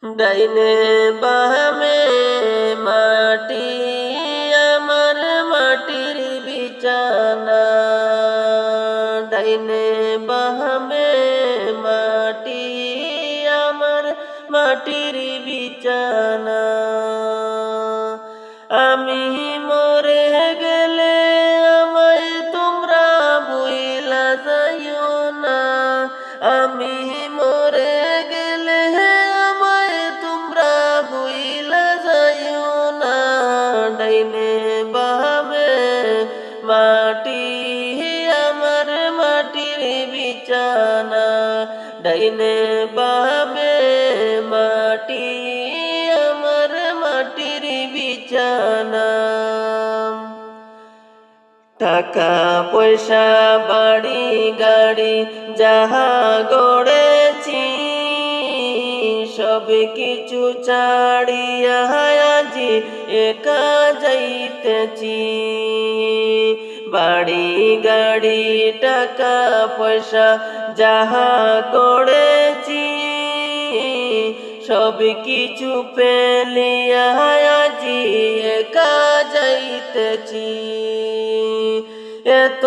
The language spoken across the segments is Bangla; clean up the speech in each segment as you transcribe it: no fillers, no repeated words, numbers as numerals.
ডাইনে বামে মাটি আমার মাটির বিছানা, ডাইনে বামে মাটি আমার মাটির বিছানা। আমি মরে গেলে আমায় তোমরা ভুইলা যাইও না, আমি মরে গেলে আমায় তোমরা ভুইলা যাইও না। ডাইনে বামে মাটি আমার মাটির বিছানা, ডাইনে বামে মাটি আমার মাটির বিছানা। টাকা পয়সা বাড়ি গাড়ি যাহা গড়েছি, সব কিছু ছাড়িয়া আজি একা যাইতেছি। বাড়ি গাড়ি টাকা পয়সা যাহা গড়েছি, সব কিছু পেলিয়া আজি একা যাইতেছি। এত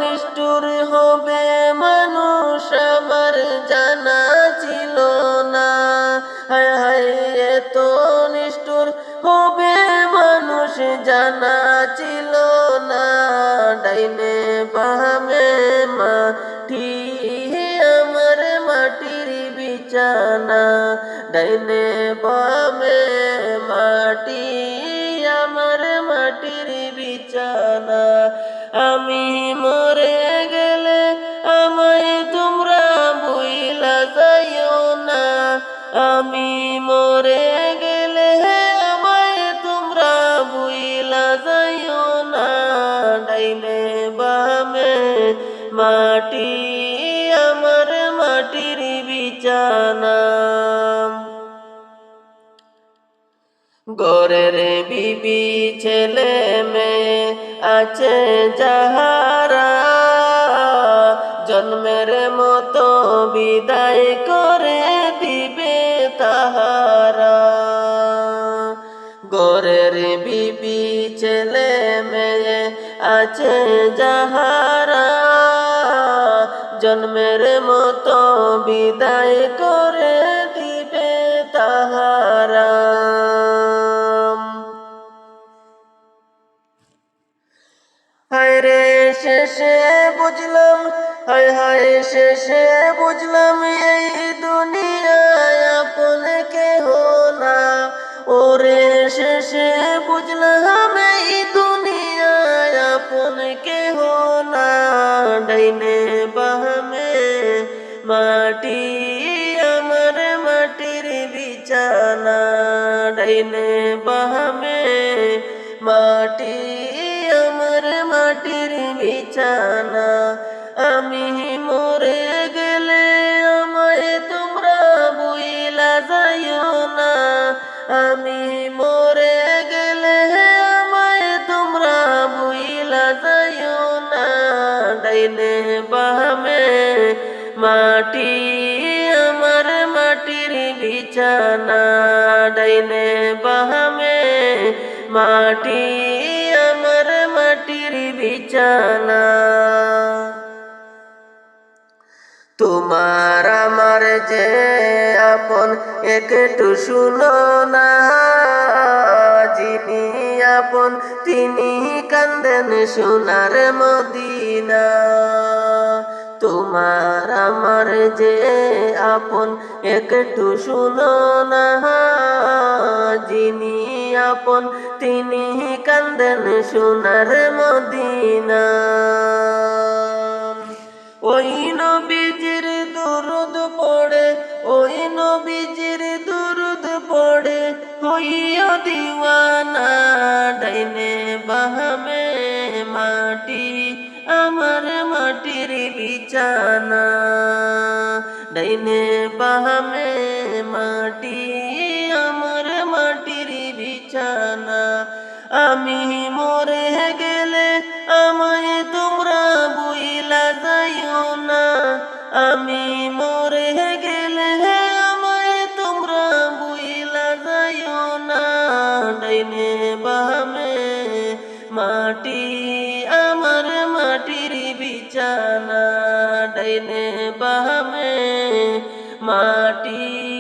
নিষ্ঠুর হবে মানুষ আমার জানা ছিল না, হায় হায় এত নিষ্ঠুর হবে মানুষ জানা ছিল না। ডাইনে বামে মাটি আমার মাটির বিছানা, ডাইনে বামে মাটি আমার মাটির বিছানা। আমি মরে গেলে আমায় তোমরা ভুইলা যাইও না, আমি মরে গেলে আমায় তোমরা ভুইলা যাইও না। ডাইনে বামে মাটি আমার মাটির বিছানা। ঘরের বিবি ছেলে মেয়ে আছে যাহারা, জন্মের মতো বিদায় করে দিবে তাহারা। ঘরের বিবি ছেলে মেয়ে আছে যাহারা, জন্মের মতো বিদায় করে দিবে তাহারা। হায় রে শেষে বুঝলাম, হায় হায় শেষে বুঝলাম এই দুনিয়ায় আপন কেহ না। ওরে শেষে বুঝলাম এই দুনিয়ায় আপন কেহ না। ডাইনে বামে মাটি আমার মাটির বিছানা, ডাইনে বামে মাটি আমার মাটির বিছানা। আমি মরে গেলে আমায় তোমরা ভুইলা যাইও না, আমি মরে গেলে আমায় তোমরা ভুইলা যাইও না। ডাইনে বামে মাটি আমার মাটির বিছানা, ডাইনে বামে মাটি আমার মাটির বিছানা। তোমার আমার যে আপন একটু শুনো না, যিনি আপন তিনি কান্দেন সোনার মদিনা। তোমার আমার যে আপন একটু শুনো না, যিনি আপন তিনি কান্দেন সোনার মদিনা। ওই নবীজির দুরুদ পড়ে, ওই নবীজির দুরুদ পড়ে হইয়া দিওয়ানা। ডাইনে বামে মাটি আমার মাটির বিছানা, ডাইনে বামে মাটি আমার মাটির বিছানা। আমি মরে গেলে আমায় তোমরা ভুইলা যাইও না, আমি মরে গেলে আমায় তোমরা বামে, মাটি আমার মাটির বিছানা, ডাইনে বামে মাটি